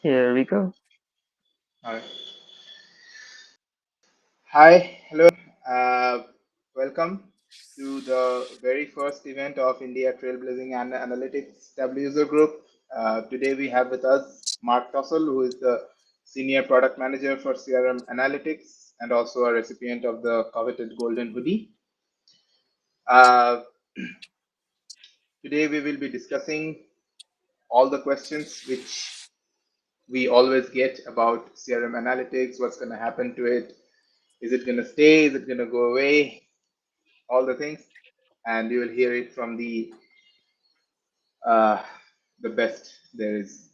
Here we go. All right. Hi, hello, uh, welcome to the very first event of India Trailblazing Analytics W User Group. Today we have with us Mark Tossell, who is the Senior Product Manager for CRM Analytics and also a recipient of the coveted Golden Hoodie. Uh, Today we will be discussing all the questions which we always get about CRM Analytics, what's going to happen to it, is it going to stay, is it going to go away, all the things, and you will hear it from uh, the best there is.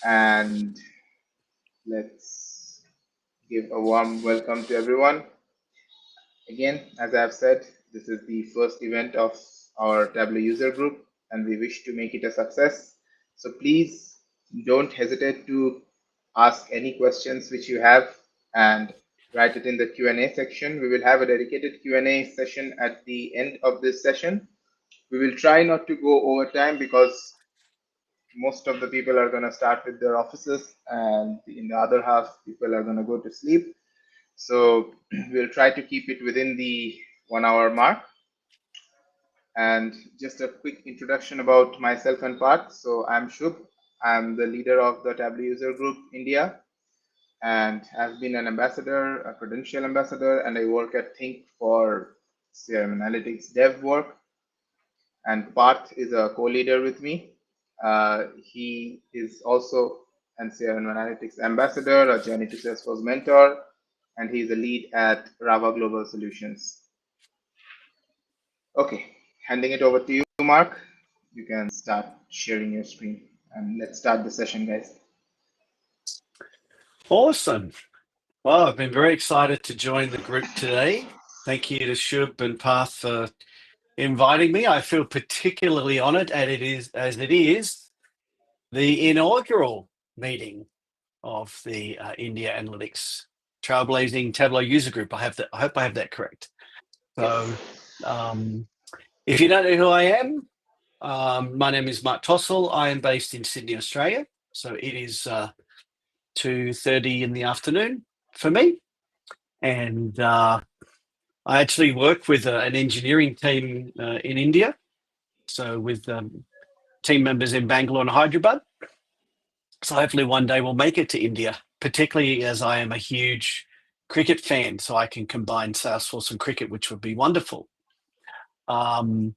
And let's give a warm welcome to everyone. Again, as I've said, this is the first event of our Tableau user group, and we wish to make it a success. So please don't hesitate to ask any questions which you have and write it in the Q&A section. We will have a dedicated Q&A session at the end of this session. We will try not to go over time because most of the people are going to start with their offices, and in the other half, people are going to go to sleep. So we'll try to keep it within the 1 hour mark. And just a quick introduction about myself and Parth. So I'm Shubh. I'm the leader of the Tableau User Group India, and I've been an ambassador, a credential ambassador, and I work at Think for CRM Analytics dev work. And Parth is a co-leader with me. He is also an CRM Analytics ambassador, a Journey to Salesforce mentor, and he's a lead at Rava Global Solutions. Okay, handing it over to you, Mark. You can start sharing your screen, and let's start the session, guys. Awesome. Well, I've been very excited to join the group today. Thank you to Shub and Path for inviting me. I feel particularly honoured, and as it is the inaugural meeting of the India Analytics Trailblazing Tableau User Group. I hope I have that correct. So, if you don't know who I am, my name is Mark Tossell. I am based in Sydney, Australia. So it is 2:30 in the afternoon for me. And I actually work with an engineering team in India, so with team members in Bangalore and Hyderabad. So hopefully one day we'll make it to India, particularly as I am a huge cricket fan, so I can combine Salesforce and cricket, which would be wonderful. I'm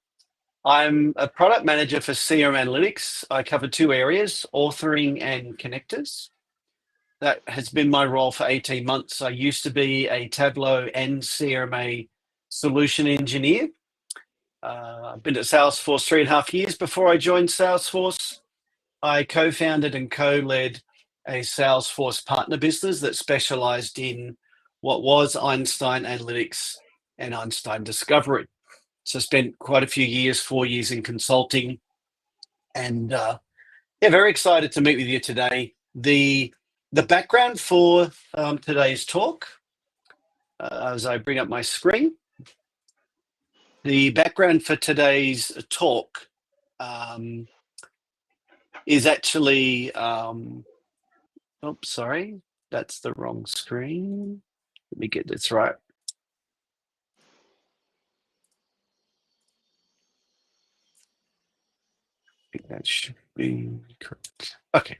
a product manager for CRM Analytics. I cover two areas, authoring and connectors. That has been my role for 18 months. I used to be a Tableau and CRMA solution engineer. I've been at Salesforce 3.5 years. Before I joined Salesforce, I co-founded and co-led a Salesforce partner business that specialized in what was Einstein Analytics and Einstein Discovery. So I spent quite a few years, 4 years in consulting, and very excited to meet with you today. The background for today's talk, as I bring up my screen, the background for today's talk is actually, oops, sorry, that's the wrong screen. Let me get this right. I think that should be correct. Okay.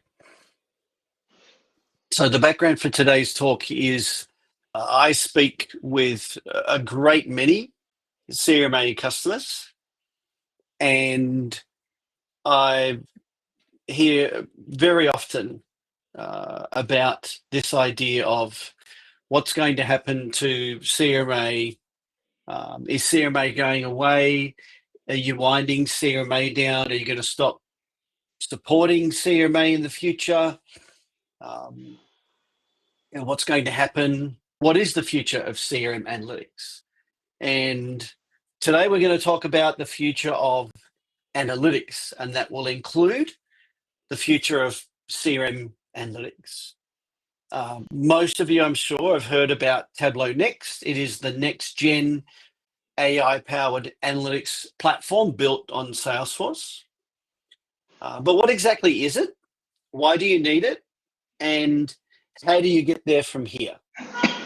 So the background for today's talk is I speak with a great many CRMA customers, and I hear very often about this idea of what's going to happen to CRMA. Is CRMA going away? Are you winding CRMA down? Are you going to stop supporting CRMA in the future? What's going to happen? What is the future of CRM analytics? And today we're going to talk about the future of analytics, and that will include the future of CRM analytics. Most of you, I'm sure, have heard about Tableau Next. It is the next-gen AI-powered analytics platform built on Salesforce. But what exactly is it? why do you need it, and how do you get there from here?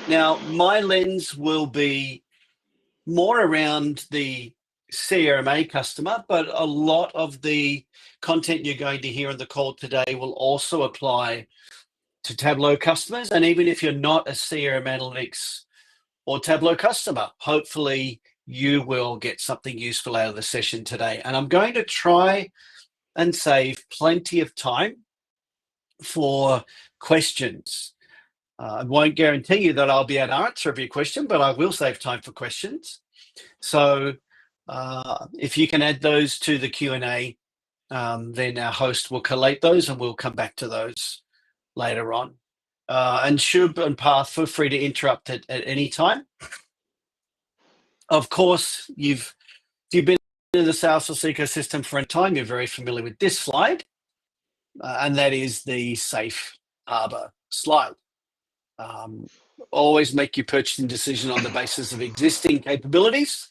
Now, my lens will be more around the CRMA customer, but a lot of the content you're going to hear on the call today will also apply to Tableau customers. And even if you're not a CRM Analytics or Tableau customer, hopefully you will get something useful out of the session today. And I'm going to try and save plenty of time for questions. I won't guarantee you that I'll be able to answer every question, but I will save time for questions. So if you can add those to the Q&A, then our host will collate those and we'll come back to those later on. And Shub and Parth, feel free to interrupt at any time. Of course, if you've been in the Salesforce ecosystem for a time, you're very familiar with this slide, and that is the safe harbor slide. Always make your purchasing decision on the basis of existing capabilities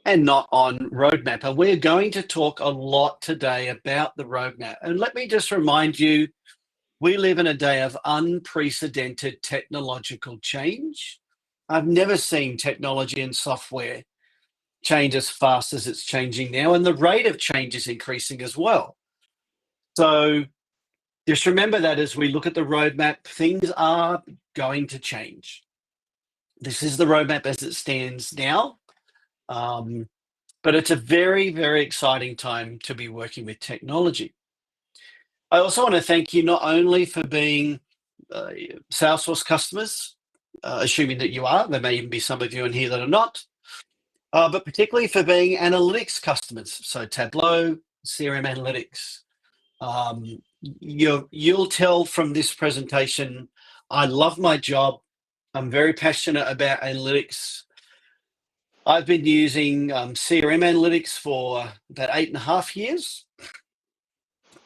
and not on roadmap. And we're going to talk a lot today about the roadmap. And let me just remind you, we live in a day of unprecedented technological change. I've never seen technology and software change as fast as it's changing now, and the rate of change is increasing as well. So just remember that as we look at the roadmap, things are going to change. This is the roadmap as it stands now, but it's a very, very exciting time to be working with technology. I also want to thank you not only for being Salesforce customers, assuming that you are, there may even be some of you in here that are not, but particularly for being analytics customers, so Tableau, CRM Analytics. You'll tell from this presentation, I love my job. I'm very passionate about analytics. I've been using CRM Analytics for about 8.5 years.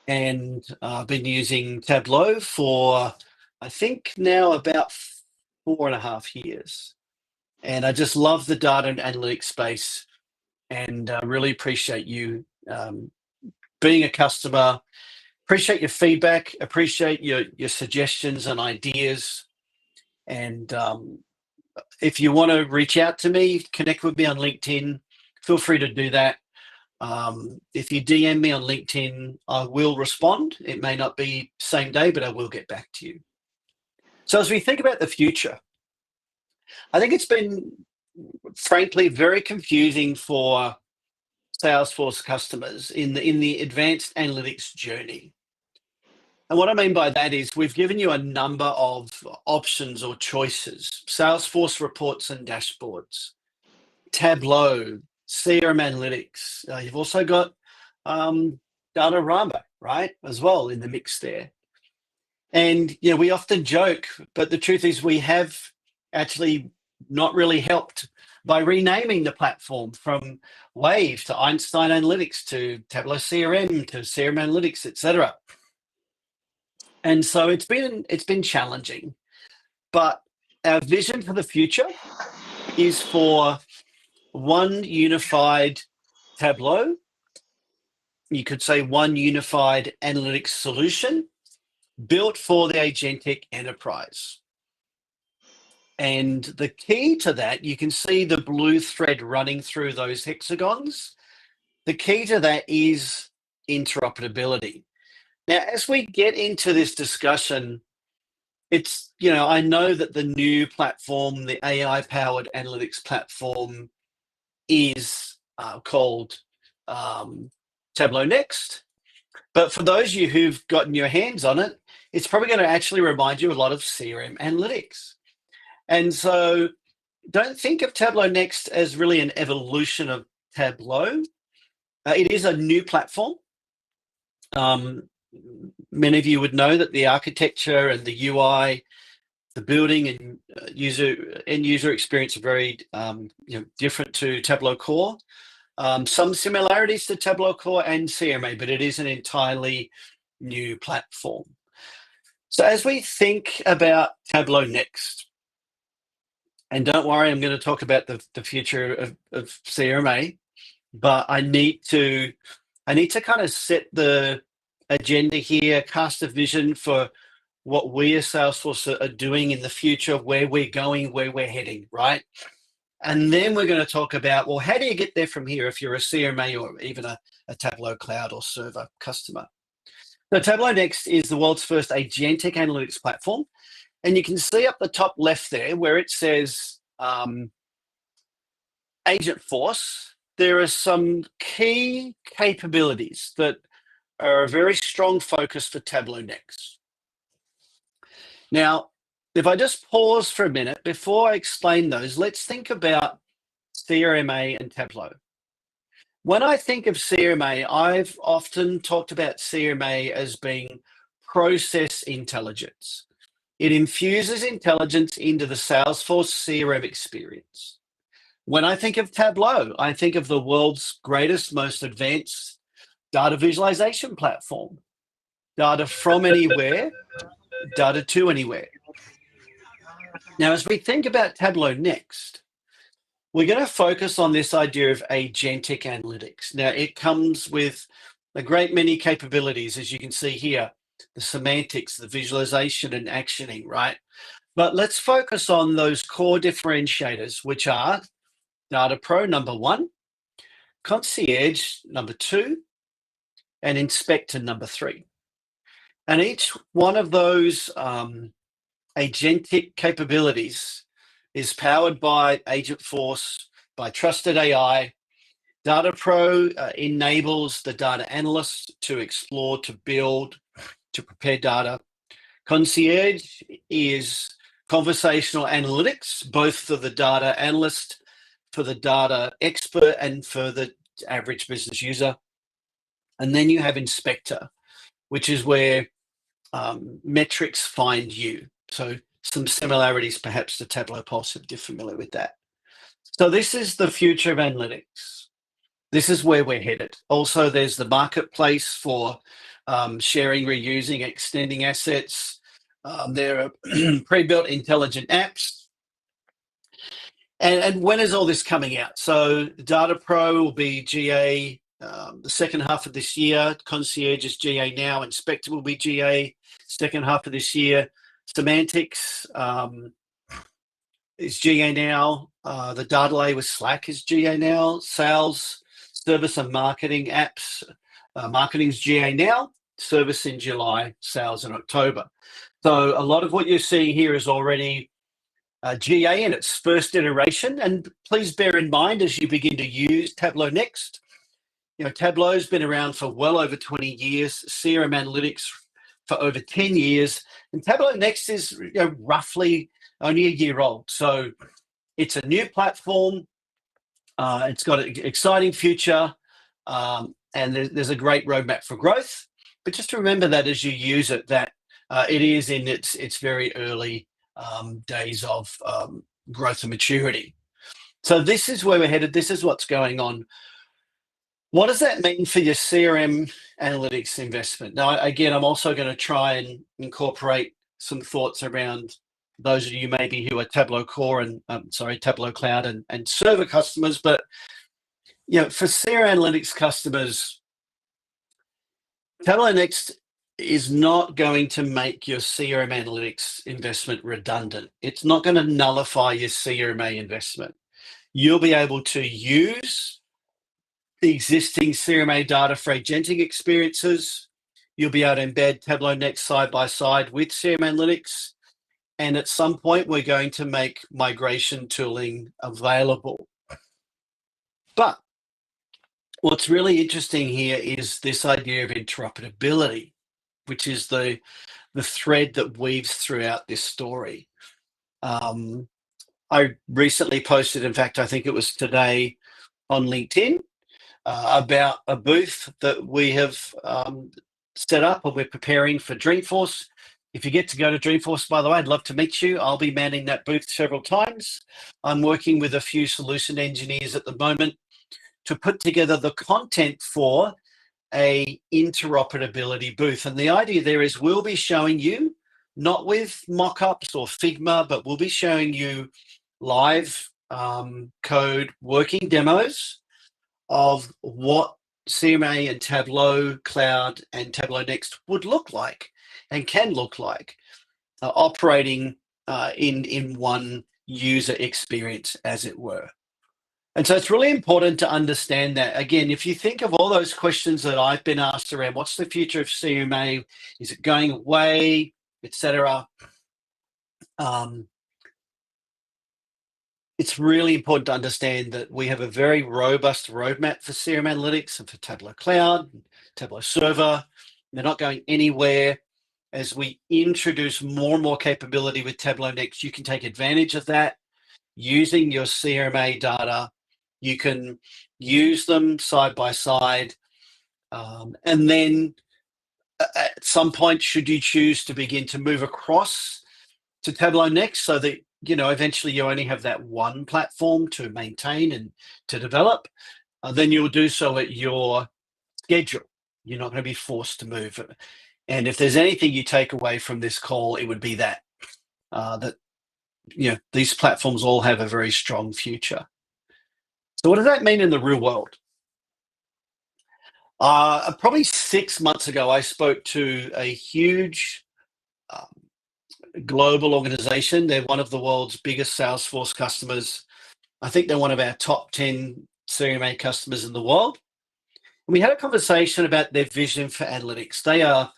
And I've been using Tableau for, I think now about 4.5 years. And I just love the data and analytics space, and really appreciate you being a customer. Appreciate your feedback, appreciate your suggestions and ideas. And if you want to reach out to me, connect with me on LinkedIn, feel free to do that. If you DM me on LinkedIn, I will respond. It may not be same day, but I will get back to you. So as we think about the future, I think it's been, frankly, very confusing for Salesforce customers in the advanced analytics journey. And what I mean by that is we've given you a number of options or choices: Salesforce reports and dashboards, Tableau, CRM Analytics. You've also got Datarama, right, as well in the mix there. And we often joke, but the truth is we have actually not really helped by renaming the platform from Wave to Einstein Analytics to Tableau CRM to CRM Analytics, etc. And so it's been challenging, but our vision for the future is for one unified Tableau. You could say one unified analytics solution built for the agentic enterprise. And the key to that, you can see the blue thread running through those hexagons. The key to that is interoperability. Now, as we get into this discussion, it's, I know that the new platform, the AI-powered analytics platform, is called Tableau Next. But for those of you who've gotten your hands on it, it's probably going to actually remind you a lot of CRM Analytics. And so don't think of Tableau Next as really an evolution of Tableau. It is a new platform. Many of you would know that the architecture and the UI, the building and end user experience are very different to Tableau Core. Some similarities to Tableau Core and CRMA, but it is an entirely new platform. So as we think about Tableau Next, and don't worry, I'm going to talk about the future of CRMA, but I need to kind of set the agenda here, cast a vision for what we as Salesforce are doing in the future, where we're going, where we're heading, right? And then we're going to talk about, well, how do you get there from here if you're a CRMA or even a Tableau Cloud or Server customer? So Tableau Next is the world's first agentic analytics platform. And you can see up the top left there where it says Agentforce. There are some key capabilities that are a very strong focus for Tableau Next. Now, if I just pause for a minute before I explain those, let's think about CRMA and Tableau. When I think of CRMA, I've often talked about CRMA as being process intelligence. It infuses intelligence into the Salesforce CRM experience. When I think of Tableau, I think of the world's greatest, most advanced data visualization platform. Data from anywhere, data to anywhere. Now, as we think about Tableau Next, we're going to focus on this idea of agentic analytics. Now, it comes with a great many capabilities, as you can see here, the semantics, the visualization and actioning, right? But let's focus on those core differentiators, which are Data Pro, number 1, Concierge, number 2, and Inspector, number 3. And each one of those agentic capabilities is powered by Agentforce, by trusted AI. Data Pro enables the data analyst to explore, to build, to prepare data. Concierge is conversational analytics, both for the data analyst, for the data expert, and for the average business user. And then you have Inspector, which is where metrics find you. So some similarities perhaps to Tableau Pulse, if you're familiar with that. So this is the future of analytics. This is where we're headed. Also, there's the marketplace for sharing, reusing, extending assets. There are pre-built intelligent apps. And when is all this coming out? So Data Pro will be GA the second half of this year. Concierge is GA now. Inspector will be GA second half of this year. Semantics is GA now. The data layer with Slack is GA now. Sales, service and marketing apps. Marketing is GA now. Service in July, sales in October. So a lot of what you're seeing here is already GA in its first iteration. And please bear in mind as you begin to use Tableau Next, Tableau's been around for well over 20 years, CRM Analytics for over 10 years, and Tableau Next is roughly only a year old. So it's a new platform. It's got an exciting future, and there's a great roadmap for growth. But just remember that as you use it, that it is in its very early days of growth and maturity. So this is where we're headed. This is what's going on. What does that mean for your CRM analytics investment? Now, again, I'm also going to try and incorporate some thoughts around those of you maybe who are Tableau Core and Tableau Cloud and Server customers. But for CRM analytics customers, Tableau Next is not going to make your CRM analytics investment redundant. It's not going to nullify your CRMA investment. You'll be able to use the existing CRMA data for agentic experiences. You'll be able to embed Tableau Next side by side with CRM Analytics. And at some point, we're going to make migration tooling available. But what's really interesting here is this idea of interoperability, which is the thread that weaves throughout this story. I recently posted, in fact, I think it was today on LinkedIn, about a booth that we have set up and we're preparing for Dreamforce. If you get to go to Dreamforce, by the way, I'd love to meet you. I'll be manning that booth several times. I'm working with a few solution engineers at the moment to put together the content for a interoperability booth. And the idea there is we'll be showing you, not with mock-ups or Figma, but we'll be showing you live code working demos of what CMA and Tableau Cloud and Tableau Next would look like and can look like operating in one user experience, as it were. And so it's really important to understand that. Again, if you think of all those questions that I've been asked around, what's the future of CMA? Is it going away, etc.? It's really important to understand that we have a very robust roadmap for CRM Analytics and for Tableau Cloud, Tableau Server. They're not going anywhere. As we introduce more and more capability with Tableau Next, you can take advantage of that using your CRMA data. You can use them side by side. And then at some point, should you choose to begin to move across to Tableau Next so that, eventually you only have that one platform to maintain and to develop, then you'll do so at your schedule. You're not going to be forced to move. And if there's anything you take away from this call, it would be that these platforms all have a very strong future. So what does that mean in the real world? Probably 6 months ago, I spoke to a huge global organization. They're one of the world's biggest Salesforce customers. I think they're one of our top 10 CRMA customers in the world. And we had a conversation about their vision for analytics. They are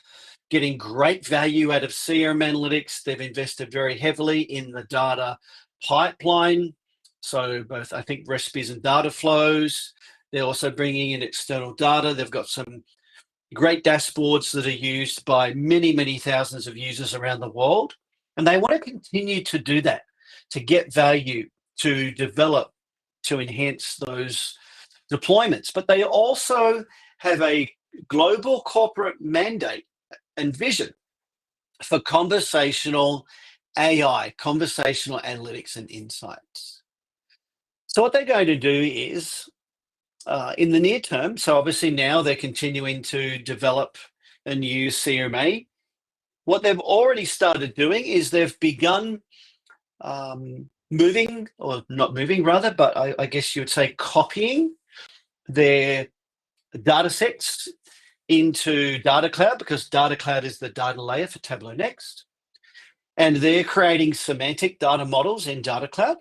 getting great value out of CRM Analytics. They've invested very heavily in the data pipeline. So both, I think, recipes and data flows. They're also bringing in external data. They've got some great dashboards that are used by many, many thousands of users around the world. And they want to continue to do that, to get value, to develop, to enhance those deployments. But they also have a global corporate mandate and vision for conversational AI, conversational analytics and insights. So what they're going to do is, in the near term, so obviously now they're continuing to develop a new CRMA. What they've already started doing is they've begun moving, or not moving rather, but I guess you would say copying their data sets into Data Cloud, because Data Cloud is the data layer for Tableau Next. And they're creating semantic data models in Data Cloud.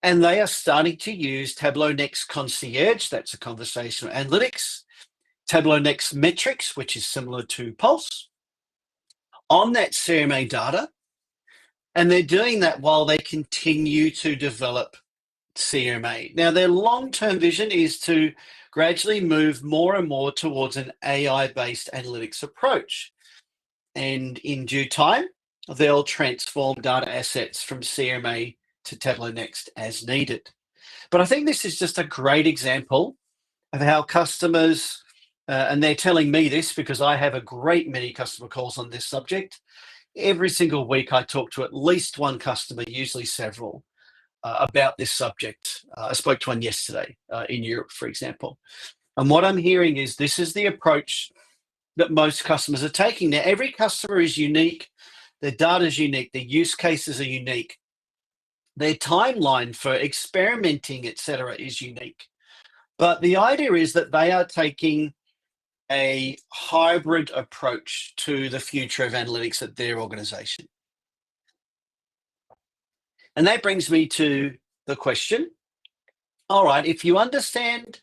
And they are starting to use Tableau Next Concierge, that's a conversational analytics, Tableau Next Metrics, which is similar to Pulse, on that CRMA data. And they're doing that while they continue to develop CRMA. Now, their long-term vision is to gradually move more and more towards an AI-based analytics approach. And in due time, they'll transform data assets from CRMA to Tableau Next as needed. But I think this is just a great example of how customers, and they're telling me this because I have a great many customer calls on this subject. Every single week I talk to at least one customer, usually several, about this subject. I spoke to one yesterday in Europe, for example. And what I'm hearing is this is the approach that most customers are taking. Now, every customer is unique. Their data is unique. Their use cases are unique. Their timeline for experimenting, etc., is unique. But the idea is that they are taking a hybrid approach to the future of analytics at their organization. And that brings me to the question, all right, if you understand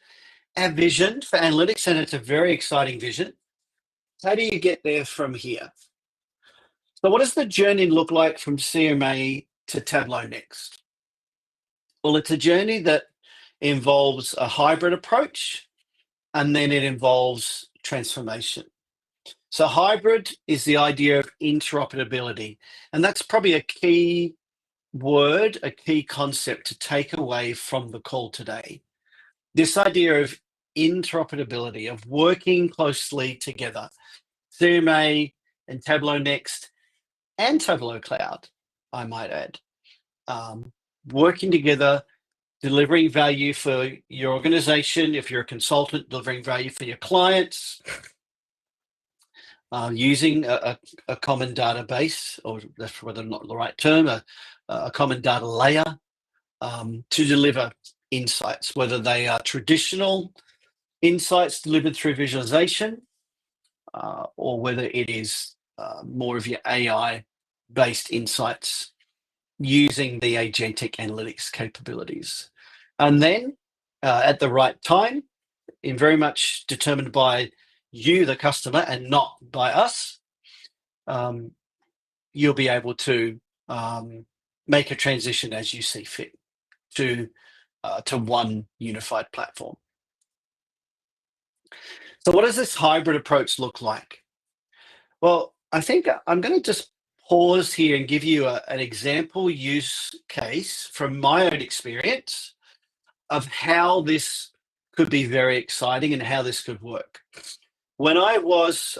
our vision for analytics, and it's a very exciting vision, how do you get there from here? So what does the journey look like from CRMA to Tableau Next? Well, it's a journey that involves a hybrid approach, and then it involves transformation. So hybrid is the idea of interoperability, and that's probably a key word, a key concept to take away from the call today. This idea of interoperability, of working closely together, CRMA and Tableau Next and Tableau Cloud, I might add, working together, delivering value for your organization. If you're a consultant, delivering value for your clients, using a common database, or that's whether not the right term, a common data layer to deliver insights, whether they are traditional insights delivered through visualization, or whether it is more of your AI-based insights using the agentic analytics capabilities. And then at the right time, in very much determined by you, the customer, and not by us, you'll be able to make a transition as you see fit to one unified platform. So what does this hybrid approach look like? Well, I think I'm going to just pause here and give you an example use case from my own experience of how this could be very exciting and how this could work. When I was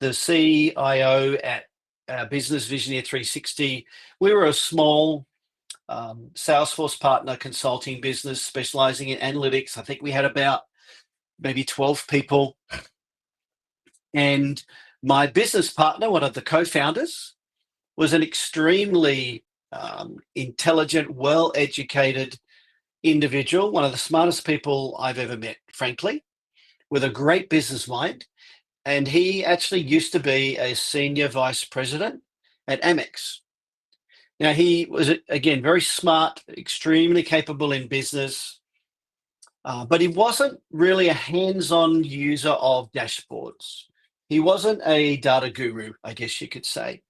the CIO at Business Visioneer 360, we were a small Salesforce partner consulting business specializing in analytics. I think we had about maybe 12 people. And my business partner, one of the co-founders, was an extremely intelligent, well-educated individual, one of the smartest people I've ever met, frankly, with a great business mind. And he actually used to be a senior vice president at Amex. Now, he was, again, very smart, extremely capable in business, but he wasn't really a hands-on user of dashboards. He wasn't a data guru, I guess you could say.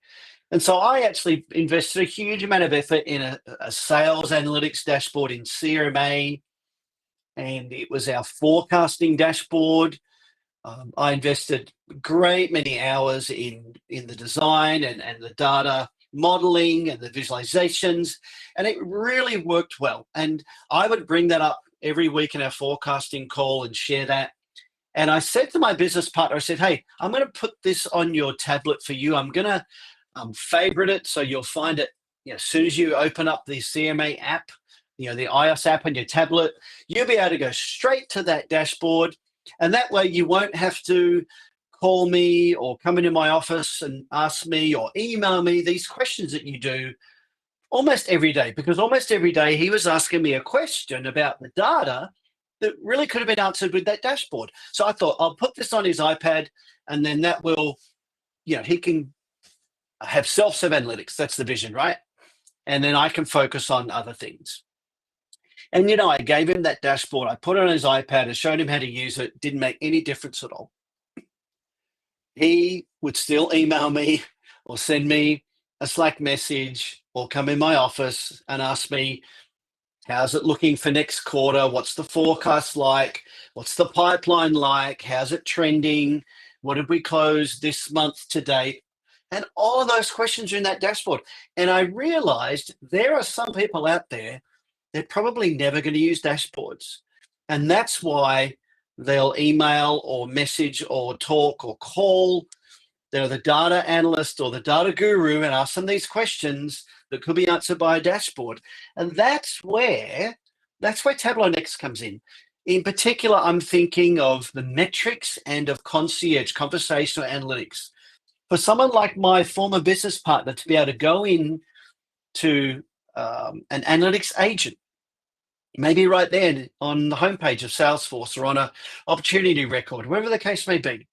And so I actually invested a huge amount of effort in a sales analytics dashboard in CRM, and it was our forecasting dashboard. I invested a great many hours in the design and the data modeling and the visualizations, and it really worked well. And I would bring that up every week in our forecasting call and share that. And I said to my business partner, I said, hey, I'm going to put this on your tablet for you. I'm going to favorite it so you'll find it as soon as you open up the CMA app, the iOS app on your tablet, you'll be able to go straight to that dashboard. And that way you won't have to call me or come into my office and ask me or email me these questions that you do almost every day, because almost every day he was asking me a question about the data that really could have been answered with that dashboard. So I thought I'll put this on his iPad, and then that will, he can have self-serve analytics. That's the vision, right? And then I can focus on other things. And, I gave him that dashboard. I put it on his iPad and showed him how to use it. Didn't make any difference at all. He would still email me or send me a Slack message or come in my office and ask me, how's it looking for next quarter? What's the forecast like? What's the pipeline like? How's it trending? What did we close this month to date? And all of those questions are in that dashboard. And I realized there are some people out there that probably never going to use dashboards. And that's why they'll email or message or talk or call the data analyst or the data guru and ask them these questions that could be answered by a dashboard. And that's where Tableau Next comes in. In particular, I'm thinking of the metrics and of concierge, conversational analytics. For someone like my former business partner to be able to go in to an analytics agent, maybe right there on the homepage of Salesforce or on an opportunity record, wherever the case may be,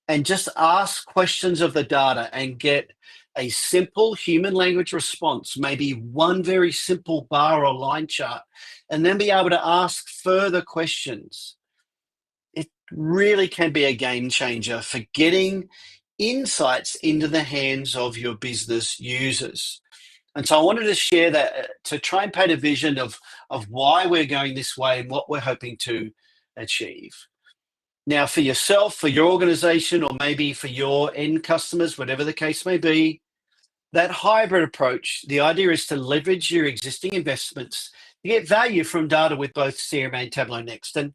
and just ask questions of the data and get a simple human language response, maybe one very simple bar or line chart, and then be able to ask further questions. It really can be a game changer for getting insights into the hands of your business users. And so I wanted to share that to try and paint a vision of why we're going this way and what we're hoping to achieve. Now, for yourself, for your organization, or maybe for your end customers, whatever the case may be, that hybrid approach, the idea is to leverage your existing investments to get value from data with both CRM and Tableau Next. And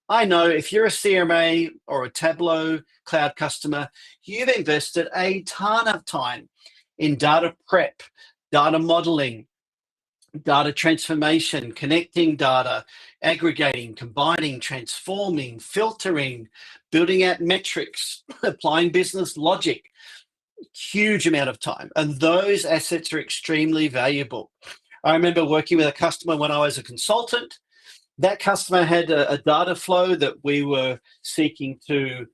I know if you're a CRM or a Tableau cloud customer, you've invested a ton of time in data prep, data modeling, data transformation, connecting data, aggregating, combining, transforming, filtering, building out metrics, applying business logic. Huge amount of time. And those assets are extremely valuable. I remember working with a customer when I was a consultant, That customer had a data flow that we were seeking to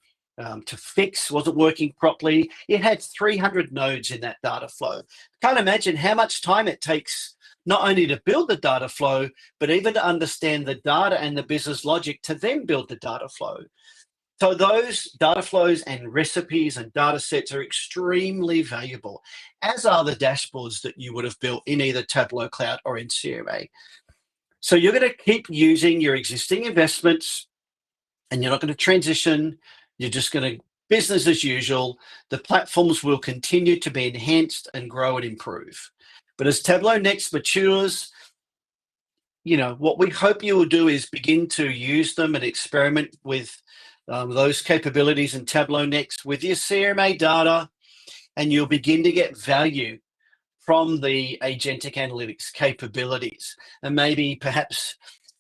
fix, wasn't working properly. It had 300 nodes in that data flow. Can't imagine how much time it takes not only to build the data flow, but even to understand the data and the business logic to then build the data flow. So those data flows and recipes and data sets are extremely valuable, as are the dashboards that you would have built in either Tableau Cloud or in CRMA. So you're going to keep using your existing investments and you're not going to transition. You're just going to business as usual. The platforms will continue to be enhanced and grow and improve. But as Tableau Next matures, what we hope you will do is begin to use them and experiment with those capabilities in Tableau Next with your CRMA data, and you'll begin to get value from the agentic analytics capabilities, and maybe perhaps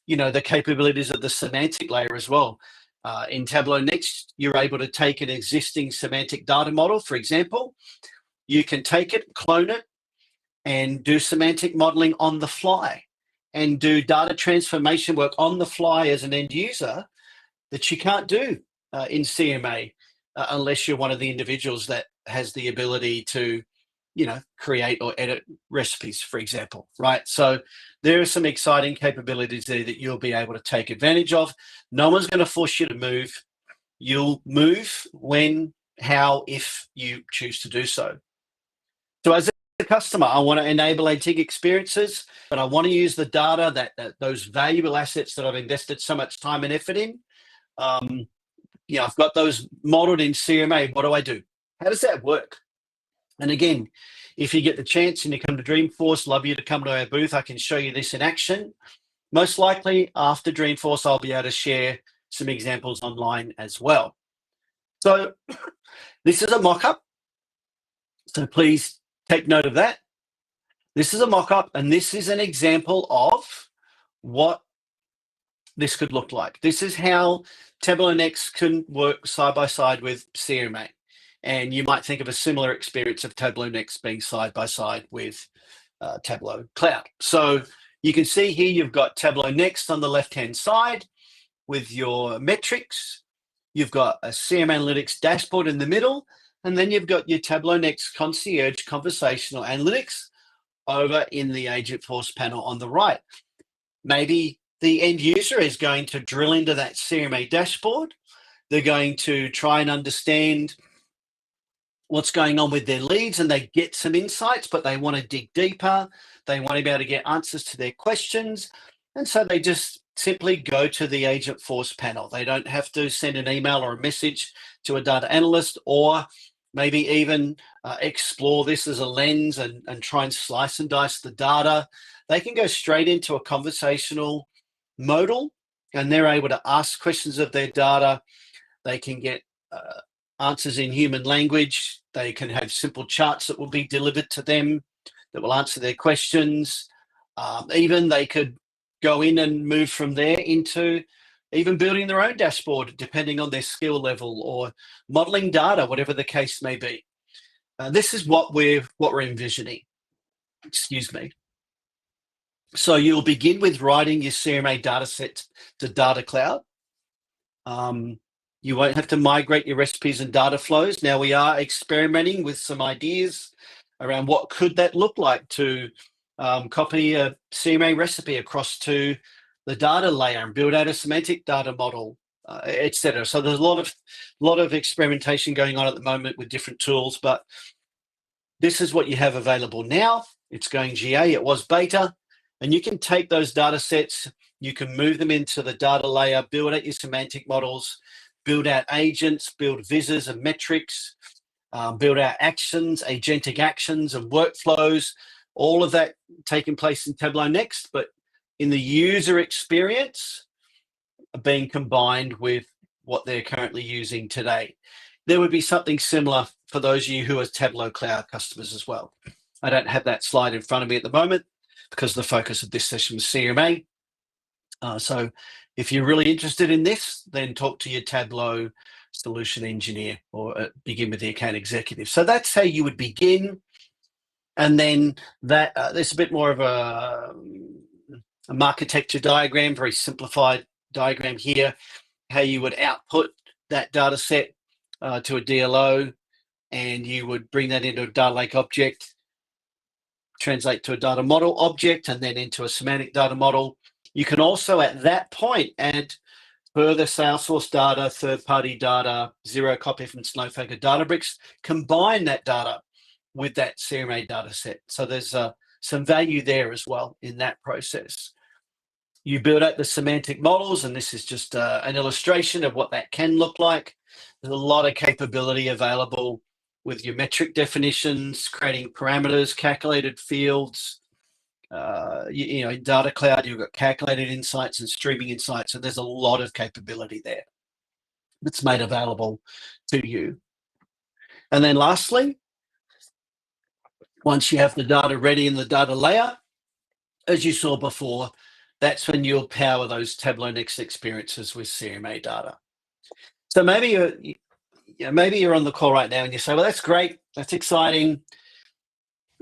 the capabilities of the semantic layer as well. In Tableau Next, you're able to take an existing semantic data model, for example. You can take it, clone it, and do semantic modeling on the fly, and do data transformation work on the fly as an end user that you can't do in CMA unless you're one of the individuals that has the ability to create or edit recipes, for example, right? So there are some exciting capabilities there that you'll be able to take advantage of. No one's going to force you to move. You'll move when, how, if you choose to do so. So as a customer, I want to enable agentic experiences, but I want to use the data, that those valuable assets that I've invested so much time and effort in. I've got those modeled in CMA. What do I do? How does that work? And again, if you get the chance and you come to Dreamforce, love you to come to our booth. I can show you this in action. Most likely after Dreamforce, I'll be able to share some examples online as well. So this is a mock-up. So please take note of that. This is a mock-up, and this is an example of what this could look like. This is how Tableau Next can work side by side with CRMA. And you might think of a similar experience of Tableau Next being side by side with Tableau Cloud. So you can see here you've got Tableau Next on the left-hand side with your metrics. You've got a CRM Analytics dashboard in the middle, and then you've got your Tableau Next Concierge Conversational Analytics over in the Agentforce panel on the right. Maybe the end user is going to drill into that CRMA dashboard. They're going to try and understand what's going on with their leads, and they get some insights, but they want to dig deeper. They want to be able to get answers to their questions. And so they just simply go to the Agentforce panel. They don't have to send an email or a message to a data analyst, or maybe even explore this as a lens and try and slice and dice the data. They can go straight into a conversational modal, and they're able to ask questions of their data. They can get answers in human language. They can have simple charts that will be delivered to them that will answer their questions. Even they could go in and move from there into even building their own dashboard, depending on their skill level, or modeling data, whatever the case may be. This is what we're envisioning. Excuse me. So you'll begin with writing your CRMA data set to Data Cloud. You won't have to migrate your recipes and data flows. Now we are experimenting with some ideas around what could that look like to copy a CRMA recipe across to the data layer and build out a semantic data model, etc. So there's a lot of experimentation going on at the moment with different tools, but this is what you have available now. It's going GA. It was beta, and you can take those data sets, you can move them into the data layer, build out your semantic models, build out agents, build visors and metrics, build out actions, agentic actions and workflows, all of that taking place in Tableau Next, but in the user experience being combined with what they're currently using today. There would be something similar for those of you who are Tableau Cloud customers as well. I don't have that slide in front of me at the moment because the focus of this session was CRMA. So if you're really interested in this, then talk to your Tableau solution engineer or begin with the account executive. So that's how you would begin. And then that there's a bit more of architecture diagram, very simplified diagram here, how you would output that data set to a DLO, and you would bring that into a data lake object, translate to a data model object, and then into a semantic data model. You can also at that point add further Salesforce data, third-party data, zero copy from Snowflake or Databricks, combine that data with that CRMA data set. So there's some value there as well in that process. You build out the semantic models, and this is just an illustration of what that can look like. There's a lot of capability available with your metric definitions, creating parameters, calculated fields. In Data Cloud, you've got calculated insights and streaming insights, and there's a lot of capability there that's made available to you. And then lastly, once you have the data ready in the data layer, as you saw before, that's when you'll power those Tableau Next experiences with CRMA data. So maybe you're on the call right now and you say, well, that's great, that's exciting.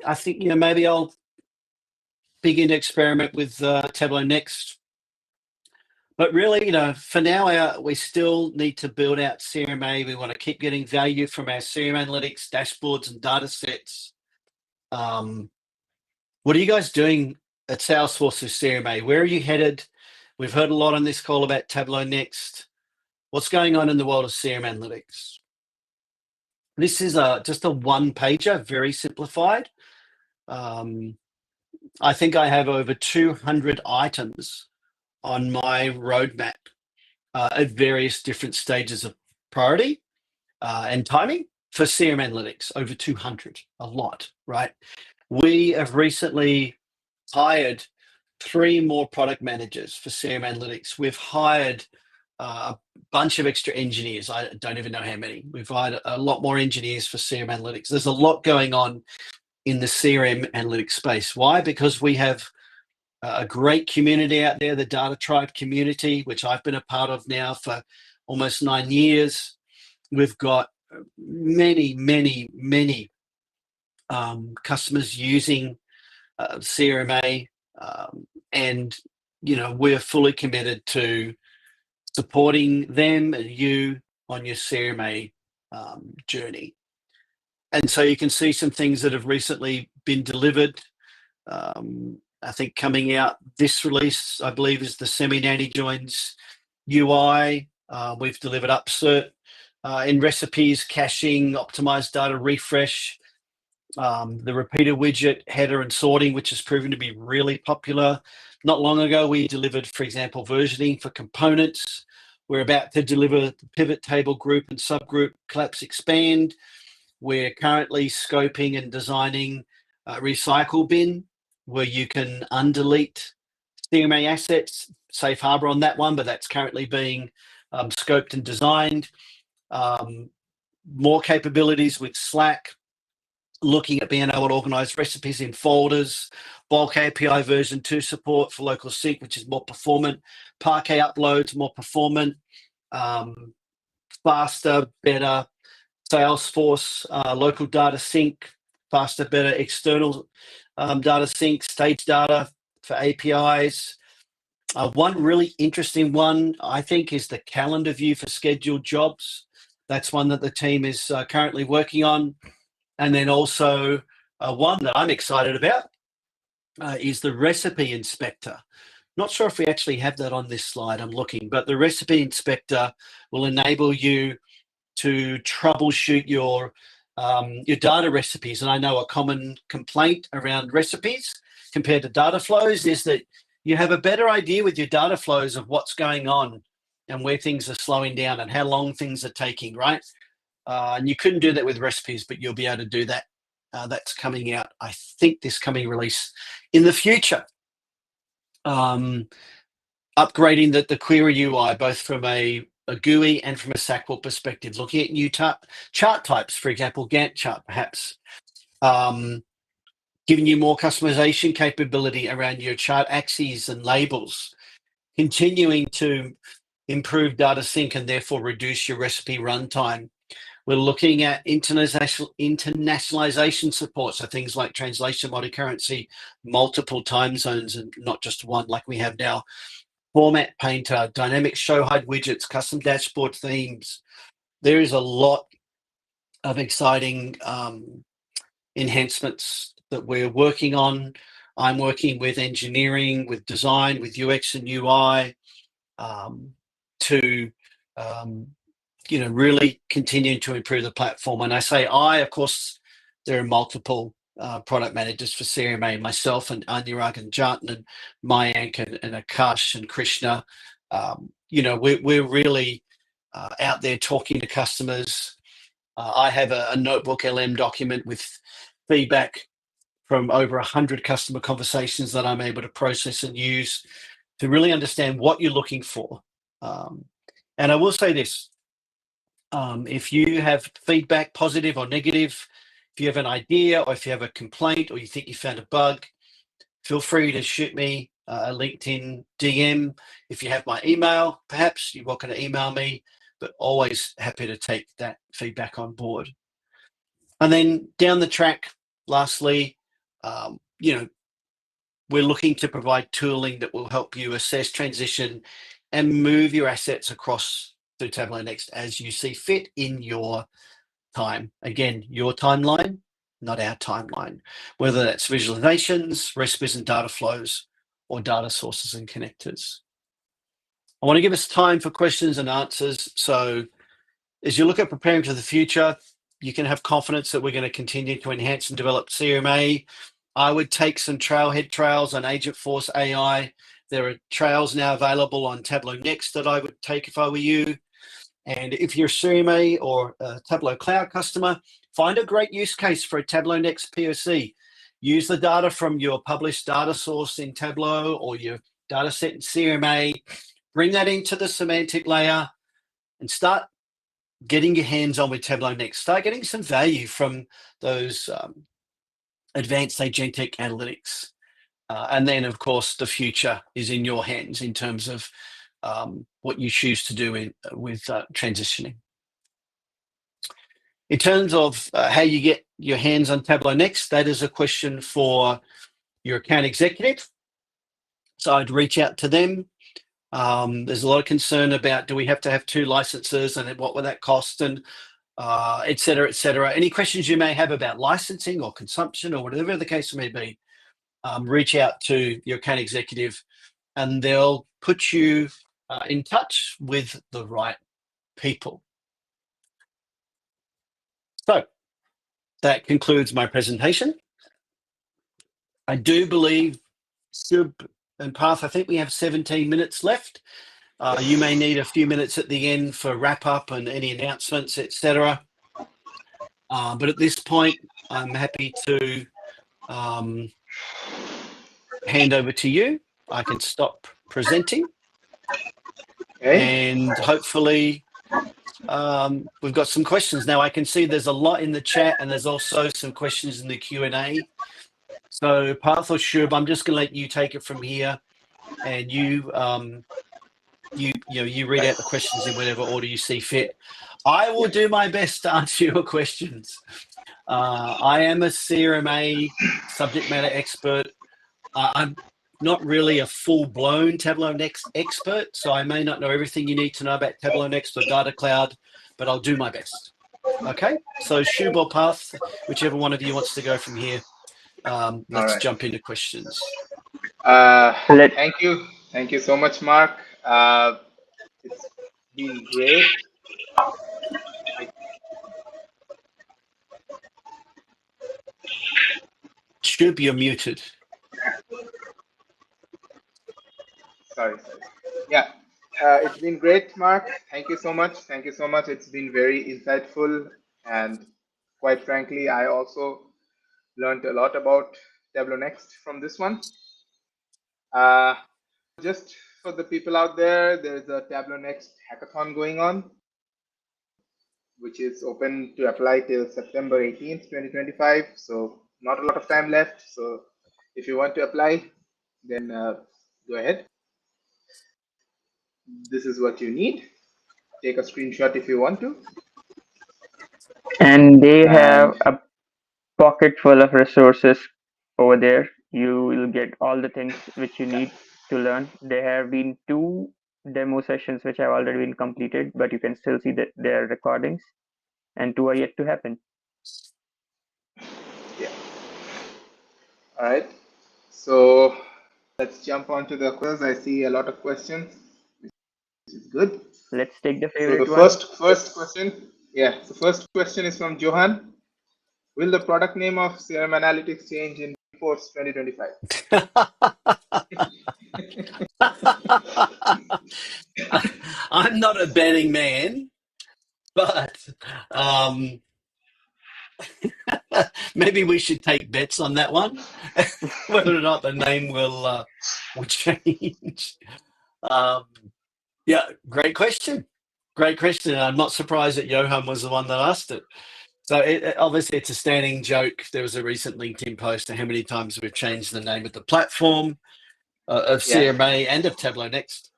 I think maybe I'll begin to experiment with Tableau Next. But really, for now, we still need to build out CRMA. We want to keep getting value from our CRM analytics, dashboards, and data sets. What are you guys doing at Salesforce with CRMA? Where are you headed? We've heard a lot on this call about Tableau Next. What's going on in the world of CRM analytics? This is just a one-pager, very simplified. I think I have over 200 items on my roadmap at various different stages of priority and timing for CRM analytics, over 200, a lot, right? We have recently hired 3 more product managers for CRM analytics. We've hired a bunch of extra engineers. I don't even know how many. We've hired a lot more engineers for CRM analytics. There's a lot going on in the CRM analytics space. Why? Because we have a great community out there, the Data Tribe community, which I've been a part of now for almost 9 years. We've got many customers using CRMA, and we're fully committed to supporting them and you on your CRMA journey. And so you can see some things that have recently been delivered. I think coming out this release, I believe, is the semi-nanny joins UI. We've delivered Upsert in recipes, caching, optimized data refresh, the repeater widget, header and sorting, which has proven to be really popular. Not long ago, we delivered, for example, versioning for components. We're about to deliver the pivot table group and subgroup collapse expand. We're currently scoping and designing a recycle bin where you can undelete CRMA assets. Safe harbor on that one, but that's currently being scoped and designed. More capabilities with Slack, looking at being able to organize recipes in folders, bulk API version 2 support for local sync, which is more performant, Parquet uploads, more performant, faster, better, Salesforce local data sync, faster, better external data sync, stage data for APIs. One really interesting one, I think, is the calendar view for scheduled jobs. That's one that the team is currently working on. And then also one that I'm excited about is the recipe inspector. Not sure if we actually have that on this slide, I'm looking, but the recipe inspector will enable you to troubleshoot your data recipes. And I know a common complaint around recipes compared to data flows is that you have a better idea with your data flows of what's going on and where things are slowing down and how long things are taking, right? And you couldn't do that with recipes, but you'll be able to do that. That's coming out, I think, this coming release in the future. Upgrading the query UI, both from a GUI and from a SQL perspective, looking at new chart types, for example, Gantt chart, perhaps. Giving you more customization capability around your chart axes and labels, continuing to improve data sync and therefore reduce your recipe runtime. We're looking at internationalization support, so things like translation, multi-currency, multiple time zones, and not just one like we have now. Format painter, dynamic show hide widgets, custom dashboard themes. There is a lot of exciting enhancements that we're working on. I'm working with engineering, with design, with UX and UI to really continue to improve the platform. And I say of course, there are multiple product managers for CRMA, myself and Anurag and Jantan and Mayank and Akash and Krishna. We're really out there talking to customers. I have a notebook LM document with feedback from over 100 customer conversations that I'm able to process and use to really understand what you're looking for. And I will say this, if you have feedback, positive or negative, if you have an idea or if you have a complaint or you think you found a bug, feel free to shoot me a LinkedIn DM. If you have my email, perhaps you're welcome to email me, but always happy to take that feedback on board. And then down the track, lastly, we're looking to provide tooling that will help you assess, transition, and move your assets across to Tableau Next as you see fit in your time. Again, your timeline, not our timeline, whether that's visualizations, recipes and data flows, or data sources and connectors. I want to give us time for questions and answers. So as you look at preparing for the future, you can have confidence that we're going to continue to enhance and develop CRMA. I would take some trailhead trails on Agentforce AI. There are trails now available on Tableau Next that I would take if I were you. And if you're a CRMA or a Tableau Cloud customer, find a great use case for a Tableau Next POC. Use the data from your published data source in Tableau or your data set in CRMA. Bring that into the semantic layer and start getting your hands on with Tableau Next. Start getting some value from those advanced agentic analytics. And then, of course, the future is in your hands in terms of what you choose to do with transitioning. In terms of how you get your hands on Tableau Next, that is a question for your account executive. So I'd reach out to them. There's a lot of concern about, do we have to have 2 licenses and what will that cost, and et cetera, et cetera. Any questions you may have about licensing or consumption or whatever the case may be, reach out to your account executive and they'll put you in touch with the right people. So that concludes my presentation. I do believe, Shub and Path, I think we have 17 minutes left. You may need a few minutes at the end for wrap up and any announcements, etc. But at this point, I'm happy to hand over to you. I can stop presenting. Okay. And hopefully we've got some questions. Now I can see there's a lot in the chat and there's also some questions in the Q&A. So Path or Shub, I'm just going to let you take it from here, and you read out the questions in whatever order you see fit. I will do my best to answer your questions. I am a CRMA subject matter expert. I'm not really a full-blown Tableau Next expert, so I may not know everything you need to know about Tableau Next or Data Cloud, but I'll do my best. Okay, so Shub or Path, whichever one of you wants to go from here. Let's jump into questions. Thank you so much, Mark. It's been great. Shub, you're muted. Sorry. Yeah, it's been great, Mark. Thank you so much. Thank you so much. It's been very insightful, and quite frankly, I also learned a lot about Tableau Next from this one. Just for the people out there, there's a Tableau Next hackathon going on, which is open to apply till September 18th, 2025. So not a lot of time left. So if you want to apply, then go ahead. This is what you need. Take a screenshot if you want to. And they have And a pocket full of resources over there. You will get all the things which you need to learn. There have been two demo sessions which have already been completed, but you can still see that their recordings, and two are yet to happen. yeah, all right. So let's jump on to the quiz. I see a lot of questions, which is good. Let's take the So the favorite one. first question, yeah, the first question is from Johan. Will the product name of CRM Analytics change in Force 2025? I'm not a betting man, but um, maybe we should take bets on that one, whether or not the name will change. Um, yeah, great question. Great question. I'm not surprised that Johan was the one that asked it. So obviously it's a standing joke. There was a recent LinkedIn post on how many times we've changed the name of the platform, of Yeah. CMA and of Tableau Next.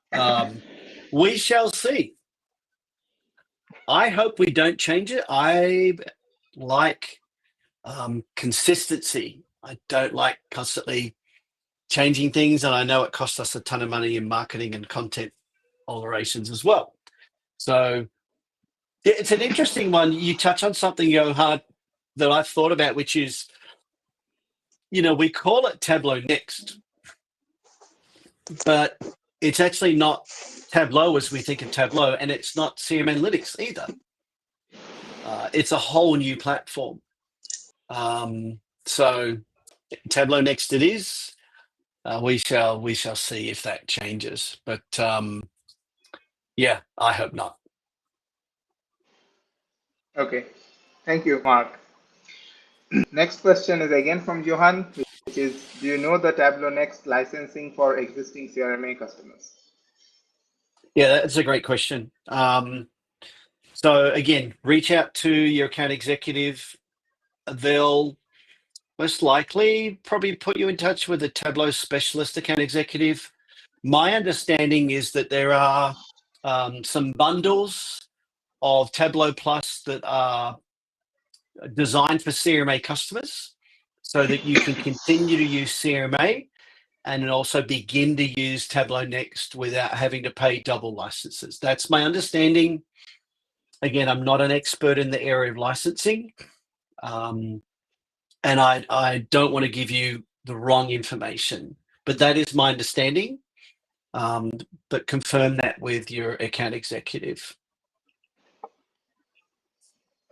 We shall see. I hope we don't change it. I like consistency. I don't like constantly changing things, and I know it costs us a ton of money in marketing and content alterations as well. So it's an interesting one. You touch on something, Johan, that I've thought about, which is, we call it Tableau Next, but it's actually not Tableau as we think of Tableau, and it's not CRM Analytics either. It's a whole new platform. So Tableau Next it is. We shall see if that changes, but yeah, I hope not. Okay. Thank you, Mark. Next question is again from Johan, which is, do you know the Tableau Next licensing for existing CRMA customers? Yeah, that's a great question. So again, reach out to your account executive. They'll most likely probably put you in touch with a Tableau specialist account executive. My understanding is that there are some bundles of Tableau Plus that are designed for CRMA customers so that you can continue to use CRMA and then also begin to use Tableau Next without having to pay double licenses. That's my understanding. Again, I'm not an expert in the area of licensing, and I don't want to give you the wrong information, but that is my understanding. But confirm that with your account executive.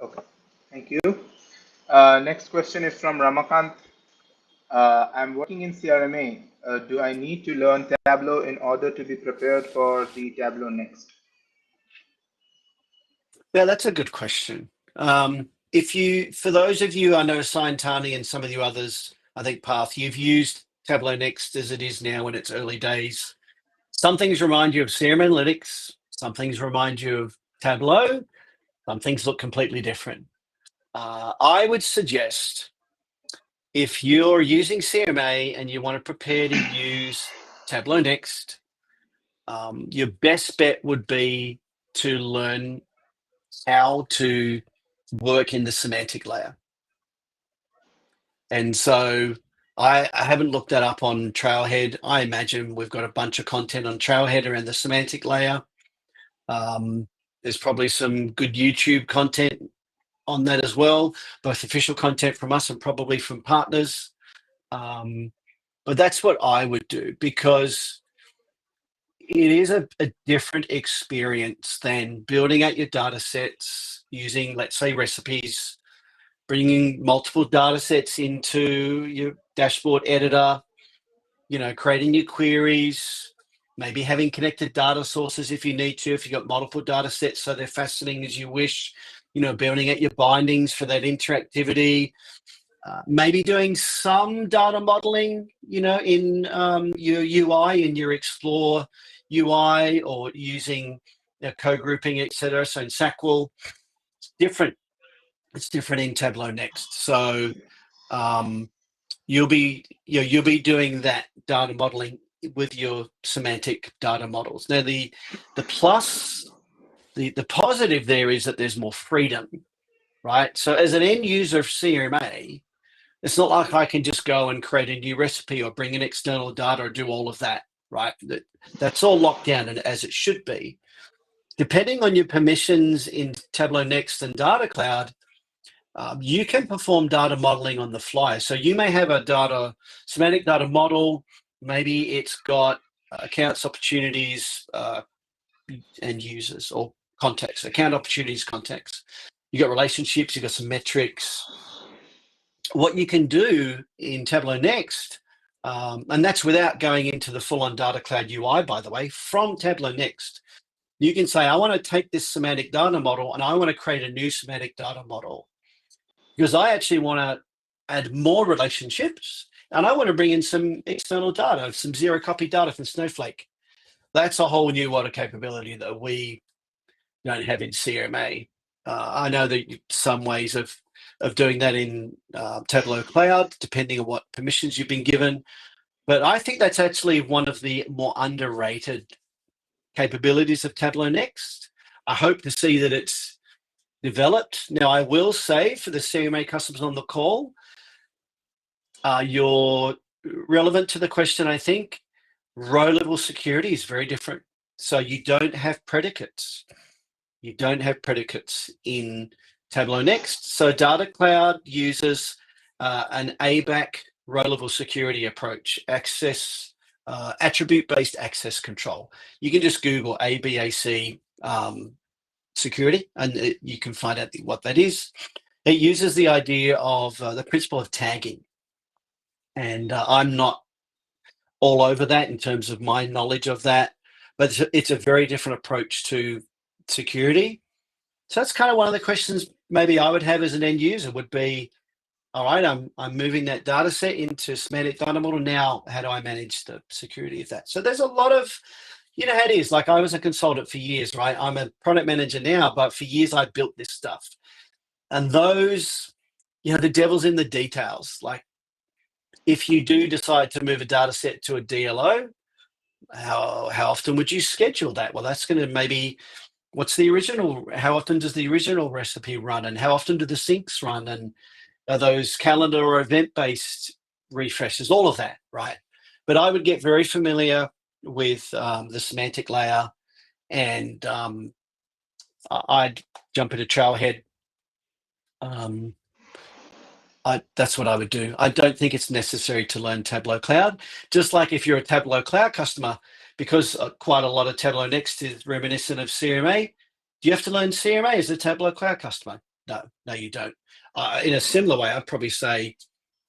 Okay, thank you. Next question is from Ramakant. I'm working in CRMA. Do I need to learn Tableau in order to be prepared for the Tableau Next? Yeah, that's a good question. For those of you, I know Sayantani and some of you others, I think Path, you've used Tableau Next as it is now in its early days. Some things remind you of CRM Analytics. Some things remind you of Tableau. Some things look completely different. I would suggest if you're using CMA and you want to prepare to use Tableau Next, your best bet would be to learn how to work in the semantic layer. And so I haven't looked that up on Trailhead. I imagine we've got a bunch of content on Trailhead around the semantic layer. There's probably some good YouTube content on that as well, both official content from us and probably from partners. But that's what I would do, because it is a different experience than building out your data sets using, let's say, recipes, bringing multiple data sets into your dashboard editor, creating your queries, maybe having connected data sources if you need to, if you've got multiple data sets so they're faceting as you wish, building out your bindings for that interactivity, maybe doing some data modeling, in your UI, in your Explore UI, or using co-grouping, etc. So in SQL, it's different. It's different in Tableau Next. So you'll be doing that data modeling with your semantic data models. Now the plus, the positive there is that there's more freedom. right? So as an end user of CRMA, it's not like I can just go and create a new recipe or bring in external data or do all of that, right? That's all locked down and as it should be. Depending on your permissions in Tableau Next and Data Cloud, you can perform data modeling on the fly. So you may have a semantic data model. Maybe it's got accounts, opportunities, and users, or context, account opportunities, context. You got relationships, you got some metrics. What you can do in Tableau Next, and that's without going into the full-on Data Cloud UI, by the way, from Tableau Next, you can say, I want to take this semantic data model and I want to create a new semantic data model because I actually want to add more relationships and I want to bring in some external data, some zero copy data from Snowflake. That's a whole new water capability that we don't have in CRMA. I know that some ways of doing that in Tableau Cloud, depending on what permissions you've been given. But I think that's actually one of the more underrated capabilities of Tableau Next. I hope to see that it's developed. Now, I will say for the CRMA customers on the call, you're relevant to the question, I think. Row level security is very different. So you don't have predicates. You don't have predicates in Tableau Next. So Data Cloud uses an ABAC row level security approach, attribute-based access control. You can just Google ABAC security and you can find out what that is. It uses the idea of the principle of tagging. And I'm not all over that in terms of my knowledge of that, but it's a very different approach to security. So that's kind of one of the questions maybe I would have as an end user would be, all right, I'm moving that data set into semantic data model. Now, how do I manage the security of that? So there's a lot of, you know how it is. Like I was a consultant for years, right? I'm a product manager now, but for years I built this stuff. And those, you know, the devil's in the details. Like if you do decide to move a data set to a DLO, how often would you schedule that? Well, that's going to maybe, what's the original, how often does the original recipe run and how often do the syncs run and are those calendar or event-based refreshes, all of that, right? But I would get very familiar with the semantic layer and I'd jump into Trailhead. That's what I would do. I don't think it's necessary to learn Tableau Cloud. Just like if you're a Tableau Cloud customer, because quite a lot of Tableau Next is reminiscent of CRMA, do you have to learn CRMA as a Tableau Cloud customer? No, you don't. In a similar way, I'd probably say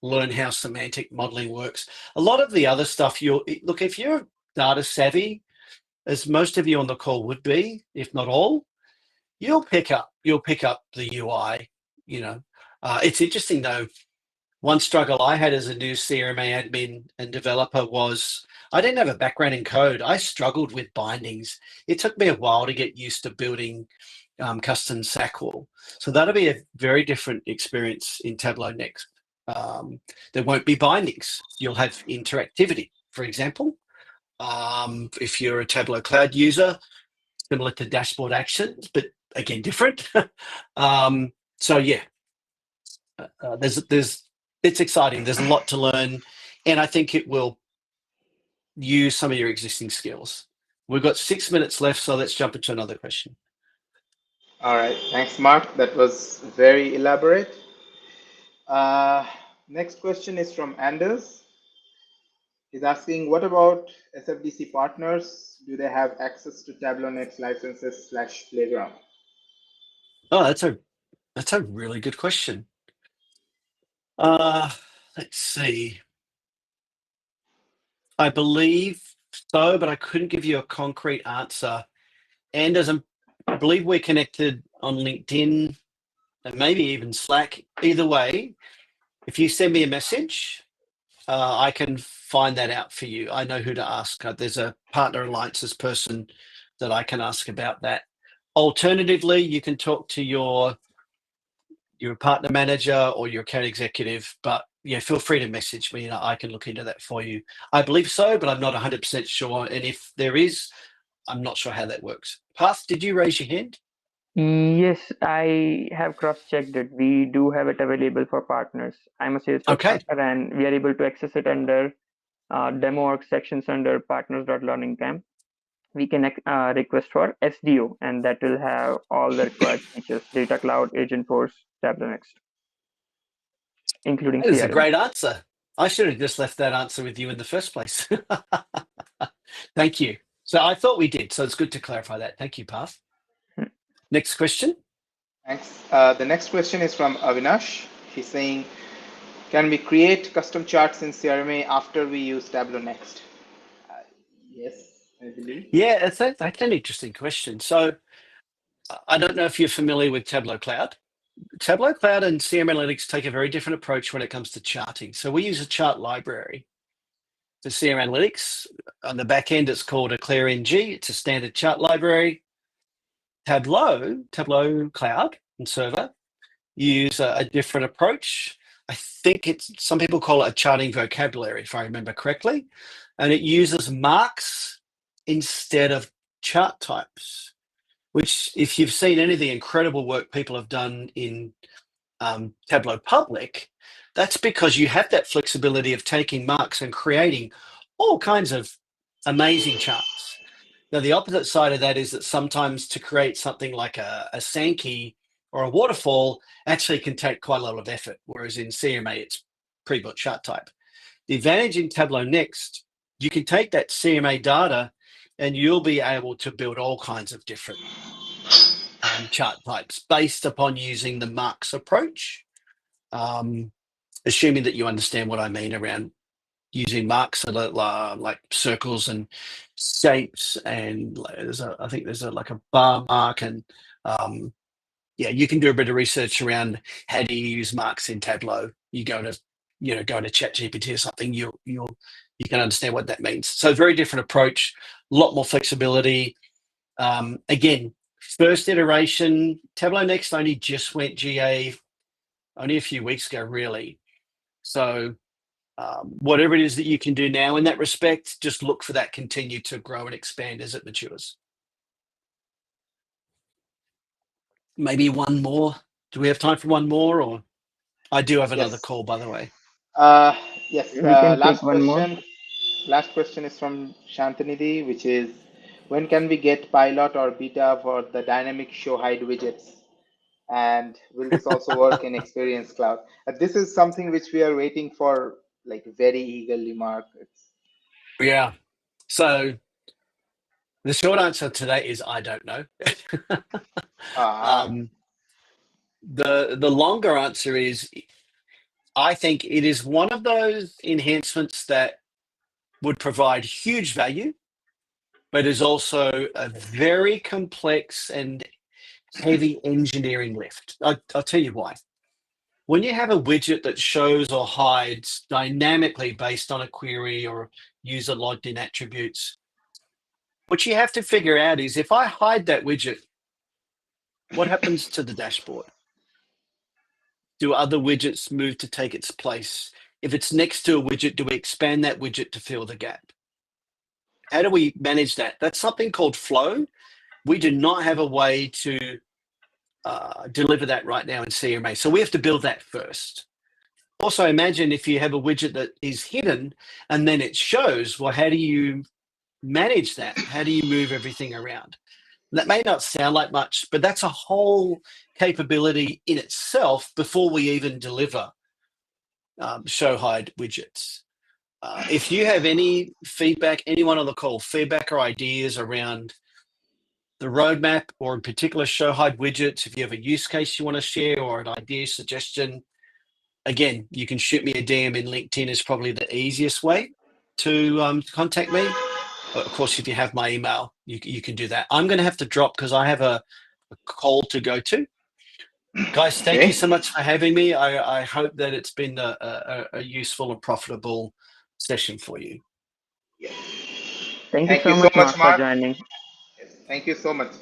learn how semantic modeling works. A lot of the other stuff, look, if you're data savvy, as most of you on the call would be, if not all, you'll pick up the UI. You know, it's interesting though. One struggle I had as a new CRMA admin and developer was I didn't have a background in code. I struggled with bindings. It took me a while to get used to building custom SACWL. So that'll be a very different experience in Tableau Next. There won't be bindings. You'll have interactivity, for example. If you're a Tableau Cloud user, similar to dashboard actions, but again, different. So yeah, it's exciting. There's a lot to learn, and I think it will use some of your existing skills. We've got 6 minutes left, so let's jump into another question. All right, thanks, Mark. That was very elaborate. Next question is from Anders. He's asking, what about SFDC partners? Do they have access to Tableau Next licenses / Playground? Oh, that's a really good question. Let's see. I believe so, but I couldn't give you a concrete answer. And as I believe we're connected on LinkedIn and maybe even Slack. Either way, if you send me a message, I can find that out for you. I know who to ask. There's a partner alliances person that I can ask about that. Alternatively, you can talk to your partner manager or your account executive, but yeah, feel free to message me and I can look into that for you. I believe so, but I'm not 100% sure. And if there is, I'm not sure how that works. Path, did you raise your hand? Yes, I have cross-checked it. We do have it available for partners. I'm a Salesforce Okay. partner, and we are able to access it under demo org sections under partners.learning camp. We can request for SDO, and that will have all the required features: Data Cloud, Agentforce, Tableau Next, including That is a CRM. great answer. I should have just left that answer with you in the first place. Thank you. So I thought we did. So it's good to clarify that. Thank you, Path. Hmm. Next question. Thanks. The next question is from Avinash. He's saying, can we create custom charts in CRMA after we use Tableau Next? Yes, I believe. Yeah, that's an interesting question. So I don't know if you're familiar with Tableau Cloud. Tableau Cloud and CRM Analytics take a very different approach when it comes to charting. So we use a chart library for CRM Analytics. On the back end, it's called a ClearNG. It's a standard chart library. Tableau Cloud and Server use a different approach. I think it's, some people call it a charting vocabulary, if I remember correctly, and it uses marks instead of chart types, which, if you've seen any of the incredible work people have done in Tableau Public, that's because you have that flexibility of taking marks and creating all kinds of amazing charts. Now, the opposite side of that is that sometimes to create something like a Sankey or a waterfall actually can take quite a lot of effort, whereas in CMA, it's pre-built chart type. The advantage in Tableau Next, you can take that CMA data and you'll be able to build all kinds of different chart types based upon using the marks approach, assuming that you understand what I mean around using marks like circles and shapes, and I think there's like a bar mark, and yeah, you can do a bit of research around how do you use marks in Tableau. You go to ChatGPT or something, you can understand what that means. So very different approach, a lot more flexibility. Again, first iteration, Tableau Next only just went GA only a few weeks ago, really. So whatever it is that you can do now in that respect, just look for that continue to grow and expand as it matures. Maybe one more. Do we have time for one more, or I do have another Yes. call, by the way. Yes. We can take Last one more. question. Last question is from Shantanidhi, which is, when can we get pilot or beta for the dynamic show hide widgets? And will this also work in Experience Cloud? This is something which we are waiting for, like, very eagerly, Mark. Yeah. So the short answer today is I don't know. Ah, The longer answer is I think it is one of those enhancements that would provide huge value, but is also a very complex and heavy engineering lift. I'll tell you why. When you have a widget that shows or hides dynamically based on a query or user logged in attributes, what you have to figure out is, if I hide that widget, what happens to the dashboard? Do other widgets move to take its place? If it's next to a widget, do we expand that widget to fill the gap? How do we manage that? That's something called flow. We do not have a way to deliver that right now in CMA. So we have to build that first. Also, imagine if you have a widget that is hidden and then it shows, well, how do you manage that? How do you move everything around? That may not sound like much, but that's a whole capability in itself before we even deliver show hide widgets. If you have any feedback, anyone on the call, feedback or ideas around the roadmap, or in particular show hide widgets, if you have a use case you want to share or an idea, suggestion, again, you can shoot me a DM in LinkedIn is probably the easiest way to contact me. Of course, if you have my email, you can do that. I'm going to have to drop because I have a call to go to. Guys, thank you okay. so much for having me. I hope that it's been a useful and profitable session for you. Yes. Thank you Thank so you so much, much, Mark, for Mark. joining. Yes, thank you so much.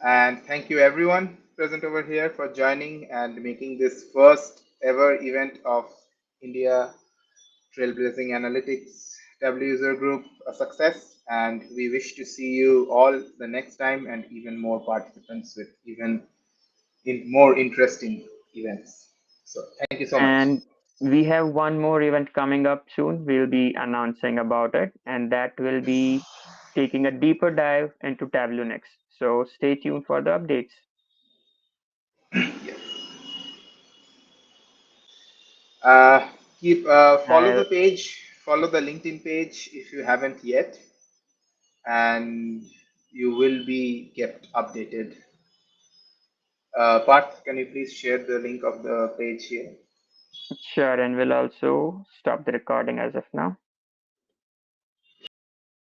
And thank you everyone present over here for joining and making this first ever event of India Trailblazing Analytics Tableau User Group a success, and we wish to see you all the next time and even more participants with even more interesting events. So thank you so much. And we have one more event coming up soon. We'll be announcing about it, and that will be taking a deeper dive into Tableau Next. So stay tuned for the updates. Yes. Keep follow I'll the page, follow the LinkedIn page if you haven't yet, and you will be kept updated. Parth, can you please share the link of the page here? Sure, and we'll also stop the recording as of now.